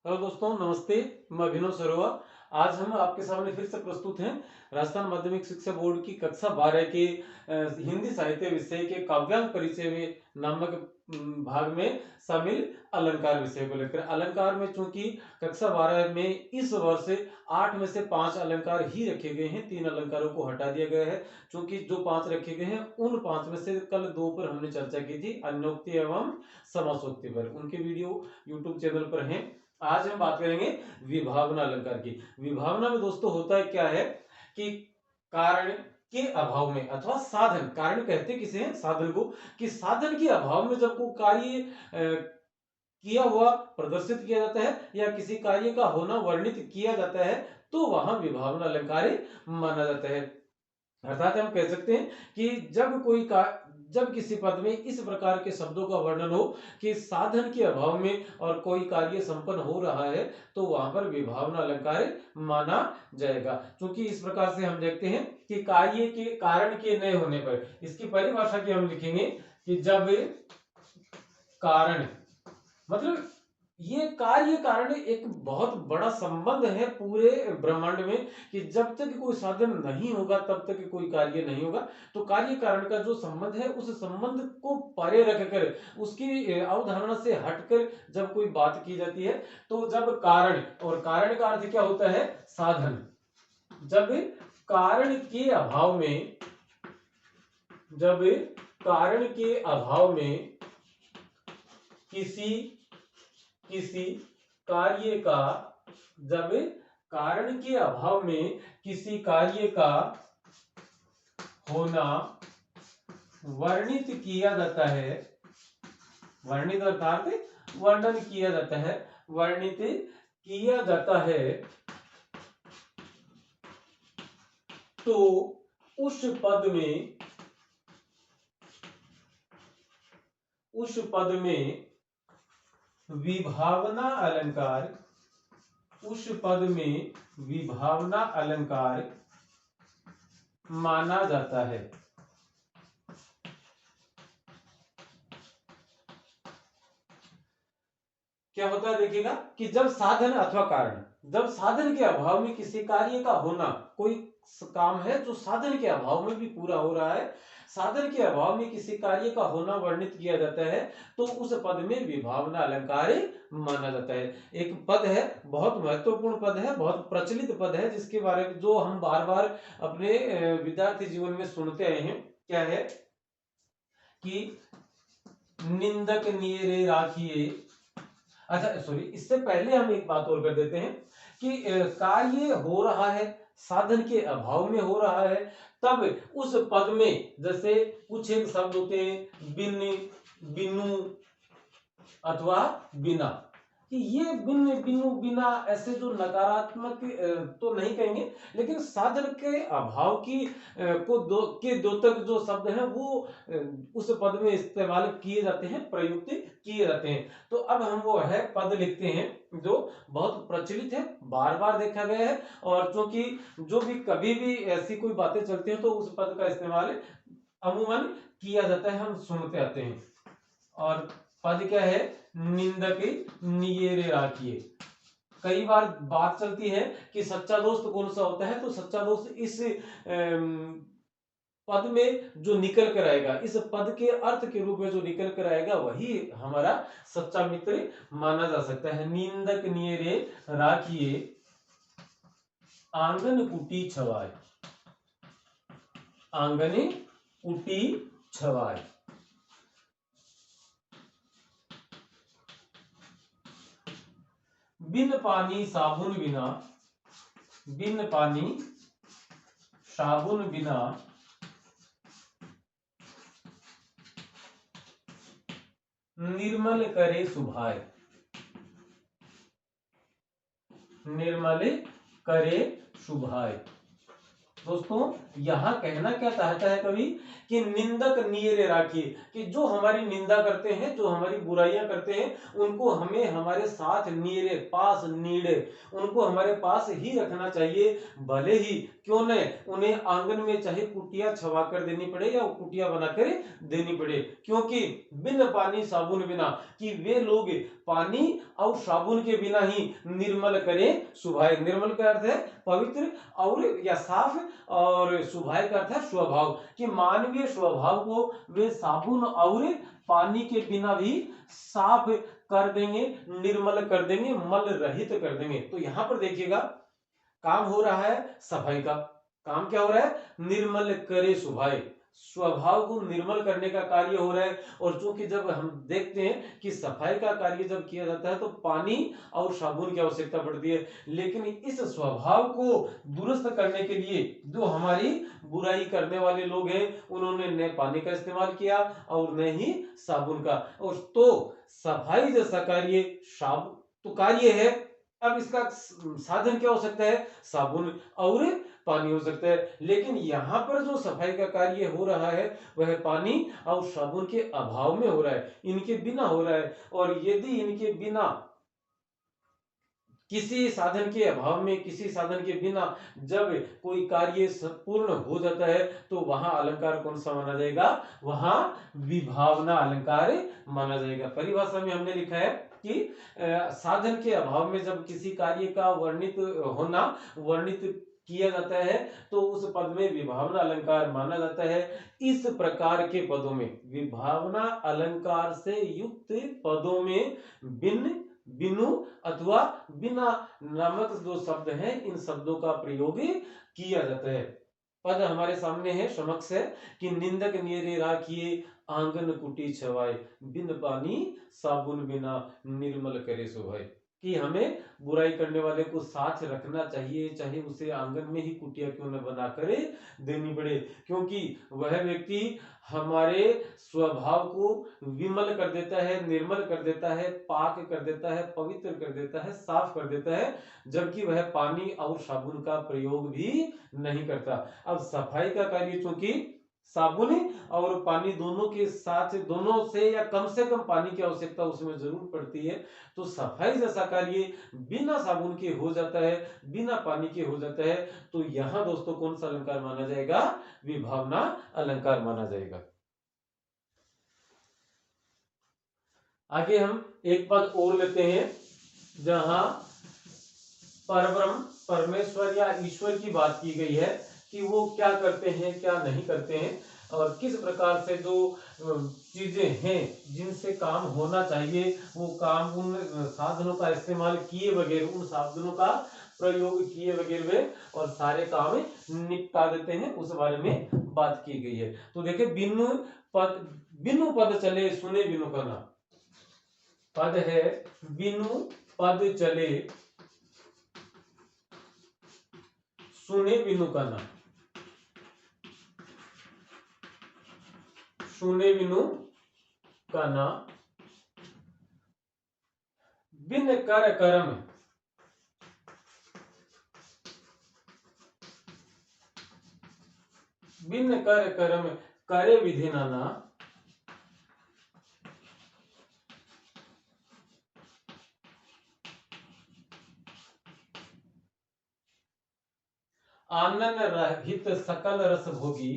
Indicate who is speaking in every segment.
Speaker 1: Hello दोस्तों, नमस्ते। मैं अभिनव सरोवा। आज हम आपके सामने फिर से प्रस्तुत हैं राजस्थान माध्यमिक शिक्षा बोर्ड की कक्षा 12 के हिंदी साहित्य विषय के काव्यांग परिचय में नामक भाग में शामिल अलंकार विषय को लेकर। अलंकार में चूंकि कक्षा 12 में इस वर्ष 8 में से 5 अलंकार ही रखे गए हैं, 3 अलंकारों को हटा दिया गया है। चूंकि जो 5 रखे गए हैं उन 5 में से कल 2 पर हमने चर्चा की थी, अन्योक्ति एवं समासोक्ति पर। उनके वीडियो यूट्यूब चैनल पर हैं। आज हम बात करेंगे विभावना अलंकार की। विभावना में दोस्तों होता क्या है कि कारण के अभाव में अथवा साधन, कारण कहते किसे हैं, साधन को, कि साधन के अभाव में जब कोई कार्य किया हुआ प्रदर्शित किया जाता है या किसी कार्य का होना वर्णित किया जाता है तो वहां विभावना अलंकार माना जाता है। अर्थात हम कह सकते हैं कि जब किसी पद में इस प्रकार के शब्दों का वर्णन हो कि साधन के अभाव में और कोई कार्य संपन्न हो रहा है तो वहां पर विभावना अलंकार माना जाएगा। क्योंकि इस प्रकार से हम देखते हैं कि कार्य के कारण के न होने पर इसकी परिभाषा की हम लिखेंगे कि जब कारण, मतलब ये कार्य कारण एक बहुत बड़ा संबंध है पूरे ब्रह्मांड में, कि जब तक कोई साधन नहीं होगा तब तक कोई कार्य नहीं होगा। तो कार्य कारण का जो संबंध है उस संबंध को परे रखकर, उसकी अवधारणा से हटकर जब कोई बात की जाती है तो जब कारण, और कारण का अर्थ क्या होता है, साधन, जब कारण के अभाव में, जब कारण के अभाव में किसी किसी कार्य का, जब कारण के अभाव में किसी कार्य का होना वर्णित किया जाता है, वर्णित अर्थात वर्णन किया जाता है, वर्णित किया जाता है, तो उस पद में, उस पद में विभावना अलंकार, उस पद में विभावना अलंकार माना जाता है। क्या होता है देखिएगा कि जब साधन अथवा कारण, जब साधन के अभाव में किसी कार्य का होना, कोई काम है जो साधन के अभाव में भी पूरा हो रहा है, साधन के अभाव में किसी कार्य का होना वर्णित किया जाता है तो उस पद में विभावना अलंकार माना जाता है। एक पद है, बहुत महत्वपूर्ण पद है, बहुत प्रचलित पद है, जिसके बारे में जो हम बार बार अपने विद्यार्थी जीवन में सुनते आए हैं। क्या है कि निंदक नियरे राखिए। अच्छा सॉरी, इससे पहले हम एक बात और कर देते हैं कि कार्य हो रहा है, साधन के अभाव में हो रहा है, तब उस पद में जैसे कुछ एक शब्द होते हैं, बिन, बिनु अथवा बिना, कि ये बिन, बिनु, बिना, ऐसे जो नकारात्मक तो नहीं कहेंगे, लेकिन साधन के अभाव की दो तक जो शब्द हैं वो उस पद में इस्तेमाल किए जाते हैं, प्रयुक्त किए जाते हैं। तो अब हम वो है पद लिखते हैं जो बहुत प्रचलित है, बार बार देखा गया है, और क्योंकि जो भी कभी भी ऐसी कोई बातें चलती हैं तो उस पद का इस्तेमाल अमूमन किया जाता है, हम सुनते आते हैं। और पद क्या है, निंदक नियरे राखिए। कई बार बात चलती है कि सच्चा दोस्त कौन सा होता है, तो सच्चा दोस्त इस पद में जो निकल कर आएगा, इस पद के अर्थ के रूप में जो निकल कर आएगा वही हमारा सच्चा मित्र माना जा सकता है। निंदक नियरे राखिए, आंगन कुटी छवाए, आंगने कुटी छवाए। बिन पानी साबुन बिना, बिन पानी साबुन बिना निर्मल करे सुभाए, निर्मल करे सुभाए। दोस्तों यहां कहना क्या चाहता है कवि कि निंदक नियरे राखिए, कि जो हमारी निंदा करते हैं, जो हमारी बुराइयां करते हैं, उनको हमें हमारे साथ, नियरे, पास, नीड़े, उनको हमारे पास ही रखना चाहिए। भले ही क्यों न उन्हें आंगन में चाहे कुटिया छवा कर देनी पड़े या कुटिया बनाकर देनी पड़े, क्योंकि बिन पानी साबुन बिना, कि वे लोग पानी और साबुन के बिना ही निर्मल करें सुभाए। निर्मल का अर्थ है पवित्र और या साफ, और सुभाए का अर्थ है स्वभाव, कि मानवीय स्वभाव को वे साबुन और पानी के बिना भी साफ कर देंगे, निर्मल कर देंगे, मल रहित कर देंगे। तो यहां पर देखिएगा काम हो रहा है सफाई का। काम क्या हो रहा है? निर्मल करे सुभाए, स्वभाव को निर्मल करने का कार्य हो रहा है। और चूंकि जब हम देखते हैं कि सफाई का कार्य जब किया जाता है तो पानी और साबुन की आवश्यकता पड़ती है, लेकिन इस स्वभाव को दुरुस्त करने के लिए जो हमारी बुराई करने वाले लोग हैं उन्होंने न पानी का इस्तेमाल किया और न ही साबुन का। और तो सफाई जैसा कार्य साबुन तो कार्य है, अब इसका साधन क्या हो सकता है? साबुन और पानी हो सकता है। लेकिन यहां पर जो सफाई का कार्य हो रहा है वह पानी और साबुन के अभाव में हो रहा है, इनके बिना हो रहा है। और यदि इनके बिना, किसी साधन के अभाव में, किसी साधन के बिना जब कोई कार्य पूर्ण हो जाता है तो वहां अलंकार कौन सा माना जाएगा? वहां विभावना अलंकार माना जाएगा। परिभाषा में हमने लिखा है कि साधन के अभाव में जब किसी कार्य का वर्णित होना वर्णित किया जाता है तो उस पद में विभावना अलंकार माना जाता है। इस प्रकार के पदों में, विभावना अलंकार से युक्त पदों में बिन, बिनु अथवा बिना नामक जो शब्द हैं इन शब्दों का प्रयोग किया जाता है। पद हमारे सामने है, समक्ष है कि निंदक नियरे राखिए आंगन कुटी छवाए, बिन पानी साबुन बिना निर्मल करे शोभाए। कि हमें बुराई करने वाले को साथ रखना चाहिए, चाहे उसे आंगन में ही कुटिया क्यों न बना करे देनी पड़े, क्योंकि वह व्यक्ति हमारे स्वभाव को विमल कर देता है, निर्मल कर देता है, पाक कर देता है, पवित्र कर देता है, साफ कर देता है, जबकि वह पानी और साबुन का प्रयोग भी नहीं करता। अब सफाई का कार्य चूंकि साबुन और पानी दोनों के साथ, दोनों से कम पानी की आवश्यकता उसमें जरूर पड़ती है, तो सफाई जैसा कार्य बिना साबुन के हो जाता है, बिना पानी के हो जाता है। तो यहां दोस्तों कौन सा अलंकार माना जाएगा? विभावना अलंकार माना जाएगा। आगे हम एक पद और लेते हैं जहां परब्रह्म, परमेश्वर या ईश्वर की बात की गई है कि वो क्या करते हैं, क्या नहीं करते हैं, और किस प्रकार से जो चीजें हैं जिनसे काम होना चाहिए वो काम, उन साधनों का इस्तेमाल किए बगैर, उन साधनों का प्रयोग किए बगैर वे और सारे काम निपटा देते हैं, उस बारे में बात की गई है। तो देखिए बिनु पद चले सुने बिनु का ना, पद है बिनु पद चले सुने बिनु का ना, सुने बिनु का ना, बिन कर कर्म, बिन कर कर्म करे विधि नाना, आनन रहित सकल रस भोगी,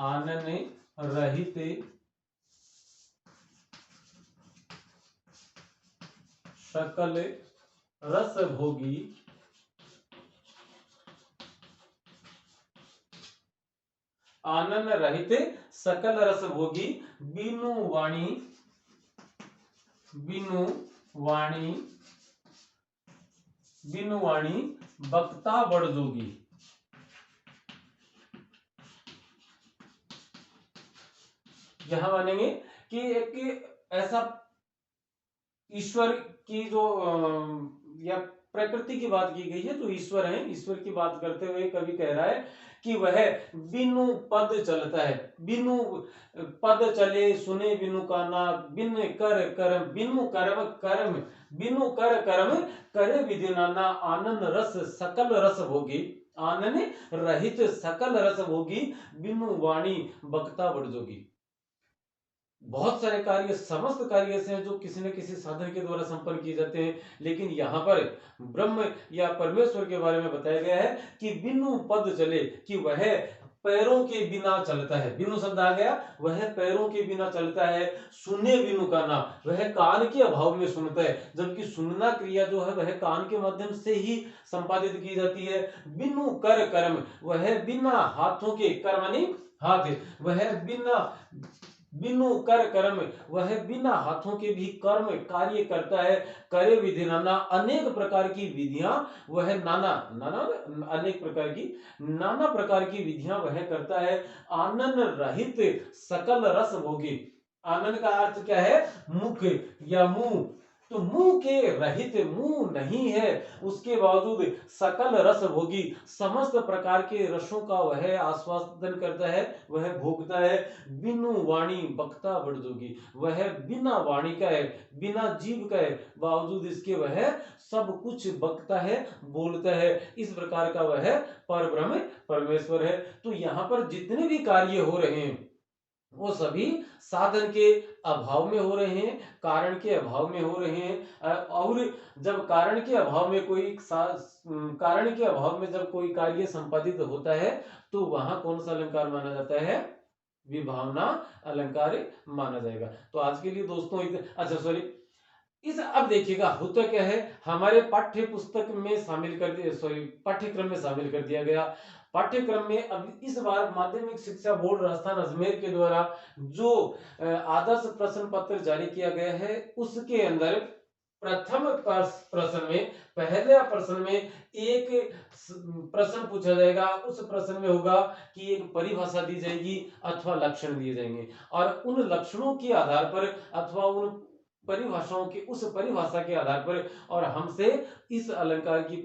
Speaker 1: आनन रहित सकल रस भोगी, आनन रहित सकल रस भोगी, बिनु वाणी, बिनु वाणी, बिनु वाणी बक्ता बड़ जोगी। यहां मानेंगे कि एक ऐसा ईश्वर की जो या प्रकृति की बात की गई है, तो ईश्वर है, ईश्वर की बात करते हुए कवि कह रहा है कि वह बिनु पद चलता है, बिनु पद चले सुने बिनु काना, बिन कर कर्म, बिनु कर्म कर्म, बिनु कर कर्म करे विधि नाना, आनंद रस सकल रस भोगी, आनन रहित सकल रस भोगी, बिनु वाणी बक्ता बड़ जोगी। बहुत सारे कार्य, समस्त कार्य ऐसे हैं जो किसी न किसी साधन के द्वारा संपन्न किए जाते हैं, लेकिन यहाँ पर ब्रह्म या परमेश्वर के बारे में बताया गया है कि बिनु पद चले, कि वह पैरों के बिना चलता है। बिनु शब्द आ गया, वह पैरों के बिना चलता है। सुने बिनु काना, वह कान के अभाव में सुनता है, जबकि सुनना क्रिया जो है वह कान के माध्यम से ही संपादित की जाती है। बिनु कर कर्म, वह बिना हाथों के, कर्म नहीं हाथ, वह बिना बिनु कर कर्म, वह बिना हाथों के भी कर्म कार्य करता है। करे विधि नाना, अनेक प्रकार की विधियां वह नाना नाना अनेक प्रकार की, नाना प्रकार की विधियां वह करता है। आनंद रहित सकल रस भोगी, आनंद का अर्थ क्या है? मुख या मुंह। तो मुंह के रहित, मुंह नहीं है उसके बावजूद सकल रस भोगी, समस्त प्रकार के रसों का वह आस्वादन करता है, वह भोगता है। बिनु वाणी बक्ता बड़ जोगी, वह बिना वाणी का है, बिना जीव का है, बावजूद इसके वह सब कुछ बकता है, बोलता है। इस प्रकार का वह परब्रह्म परमेश्वर है। तो यहाँ पर जितने भी कार्य हो रहे हैं वो सभी साधन के अभाव में हो रहे हैं, कारण के अभाव में हो रहे हैं। और जब कारण के अभाव में कारण के अभाव में जब कोई कार्य संपादित होता है तो वहां कौन सा अलंकार माना जाता है? विभावना अलंकार माना जाएगा। तो आज के लिए दोस्तों अच्छा सॉरी, इस अब देखिएगा होता क्या है, हमारे पाठ्य पुस्तक में शामिल कर दिया, सॉरी पाठ्यक्रम में शामिल कर दिया गया। पाठ्यक्रम में अब इस बार माध्यमिक शिक्षा बोर्ड राजस्थान अजमेर के द्वारा जो आदर्श प्रश्न पत्र जारी किया गया है उसके अंदर प्रथम प्रश्न में, पहले प्रश्न में एक प्रश्न पूछा जाएगा। उस प्रश्न में होगा कि एक परिभाषा दी जाएगी अथवा लक्षण दिए जाएंगे, और उन लक्षणों के आधार पर अथवा उन परिभाषाओं की, उस परिभाषा के आधार पर और हमसे इस अलंकार की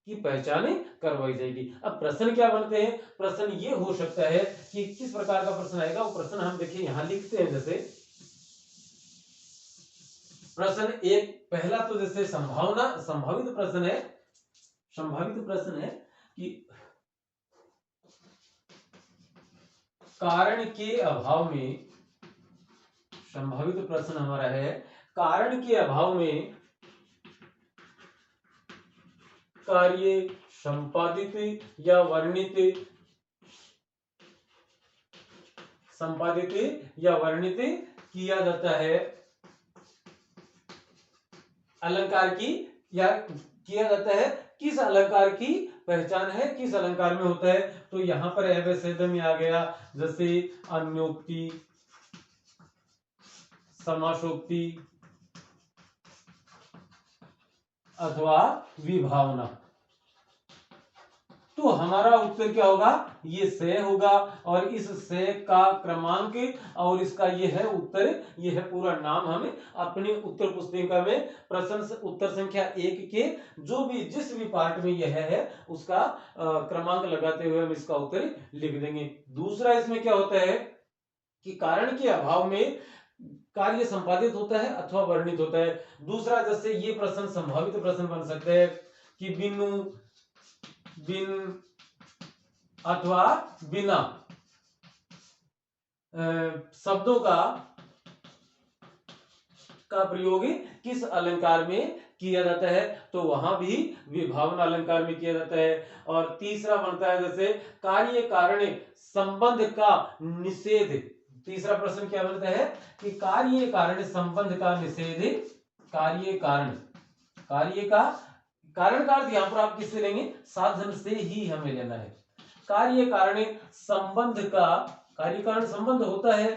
Speaker 1: पहचान करवाई जाएगी। अब प्रश्न क्या बनते हैं? प्रश्न ये हो सकता है कि किस प्रकार का प्रश्न आएगा, वो प्रश्न हम देखिए यहां लिखते हैं। जैसे प्रश्न एक, पहला तो जैसे संभावित प्रश्न है, संभावित प्रश्न है कि कारण के अभाव में, संभावित प्रश्न हमारा है कारण के अभाव में कार्य संपादित या वर्णित, संपादित या वर्णित किया जाता है अलंकार की, या किया जाता है किस अलंकार की पहचान है, किस अलंकार में होता है। तो यहां पर एवच्छेद में आ गया जैसे अन्योक्ति, समासोक्ति अथवा विभावना। तो हमारा उत्तर क्या होगा? ये से होगा, और इस से का क्रमांक और इसका ये है उत्तर, ये है पूरा नाम। हमें अपनी उत्तर पुस्तिका में प्रश्न उत्तर संख्या 1 के जो भी जिस भी पार्ट में यह है उसका क्रमांक लगाते हुए हम इसका उत्तर लिख देंगे। दूसरा इसमें क्या होता है कि कारण के अभाव में कार्य संपादित होता है अथवा वर्णित होता है। दूसरा जैसे ये प्रश्न संभावित प्रश्न बन सकते हैं कि बिनु, बिन अथवा बिना शब्दों का प्रयोग किस अलंकार में किया जाता है? तो वहां भी विभावना अलंकार में किया जाता है। और तीसरा बनता है जैसे कार्य कारण संबंध का निषेध। तीसरा प्रश्न क्या बनता है कि कार्य कारण संबंध का निषेध, कार्य कारण, कार्य का कारण का अर्थ यहां पर आप किससे लेंगे? साधन से ही हमें लेना है। कार्य कारण संबंध का, कार्य कारण संबंध होता है,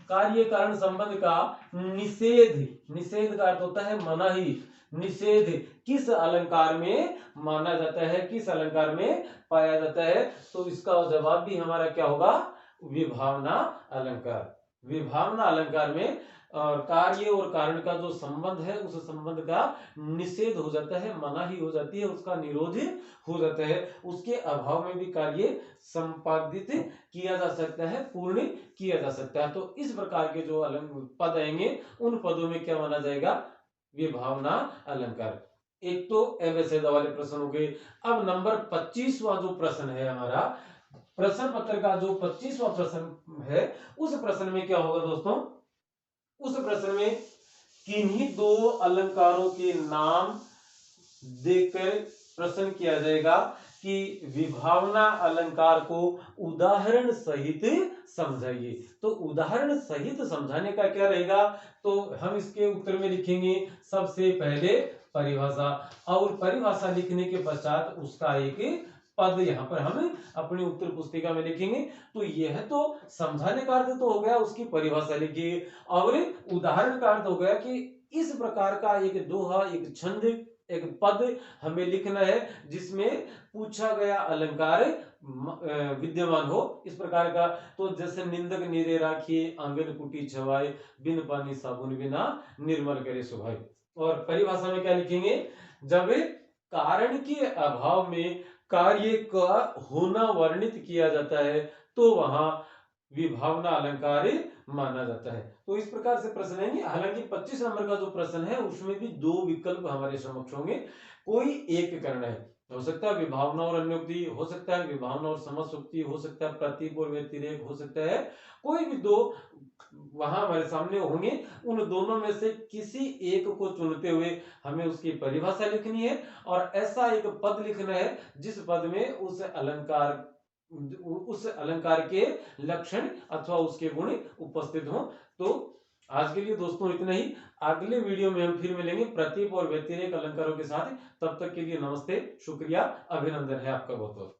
Speaker 1: कार्य कारण संबंध का निषेध, निषेध का अर्थ होता है मनाही, निषेध किस अलंकार में माना जाता है, किस अलंकार में पाया जाता है? तो इसका जवाब भी हमारा क्या होगा? विभावना अलंकार। विभावना अलंकार में कार्य और कारण का जो संबंध है उस संबंध का निषेध हो जाता है, मनाही हो जाती है, उसका निरोध हो जाता है। उसके अभाव में भी कार्य संपादित किया जा सकता है, पूर्ण किया जा सकता है। तो इस प्रकार के जो पद आएंगे उन पदों में क्या माना जाएगा? विभावना अलंकार। एक तो एवच्छेद वाले प्रश्न हो गए। अब नंबर 25वां जो प्रश्न है हमारा, प्रश्न पत्र का जो 25वां प्रश्न है, उस प्रश्न में क्या होगा दोस्तों उस प्रश्न में किन्हीं दो अलंकारों के नाम देकर प्रश्न किया जाएगा कि विभावना अलंकार को उदाहरण सहित समझाइए। तो उदाहरण सहित समझाने का क्या रहेगा, तो हम इसके उत्तर में लिखेंगे सबसे पहले परिभाषा, और परिभाषा लिखने के पश्चात उसका एक पद यहाँ पर हम अपनी उत्तर पुस्तिका में लिखेंगे। तो यह तो समझाने का अर्थ तो हो गया, उसकी परिभाषा लिखिए, और उदाहरण का अर्थ हो गया कि इस प्रकार का एक दोहा, एक छंद, एक पद हमें लिखना है जिसमें पूछा गया अलंकार विद्यमान हो, इस प्रकार का। तो जैसे निंदक नीरे राखिए, आंगन कुटी छवाए, बिन पानी साबुन बिना निर्मल करे सुभाए। और परिभाषा में क्या लिखेंगे, जब कारण के अभाव में कार्य का होना वर्णित किया जाता है तो वहां विभावना अलंकार माना जाता है। तो इस प्रकार से प्रश्न आएंगे। हालांकि 25 नंबर का जो प्रश्न है उसमें भी दो विकल्प हमारे समक्ष होंगे, कोई एक करना है। हो सकता है विभावना और अन्योक्ति, हो सकता है विभावना और समस्योक्ति, हो सकता है प्रतीक और व्यतिरेक, हो सकता है कोई भी दो वहां हमारे सामने होंगे। उन दोनों में से किसी एक को चुनते हुए हमें उसकी परिभाषा लिखनी है और ऐसा एक पद लिखना है जिस पद में उस अलंकार के लक्षण अथवा उसके गुण उपस्थित हो। तो आज के लिए दोस्तों इतना ही। अगले वीडियो में हम फिर मिलेंगे प्रतीक और व्यतिरेक अलंकारों के साथ। तब तक के लिए नमस्ते, शुक्रिया, अभिनंदन है आपका बहुत बहुत।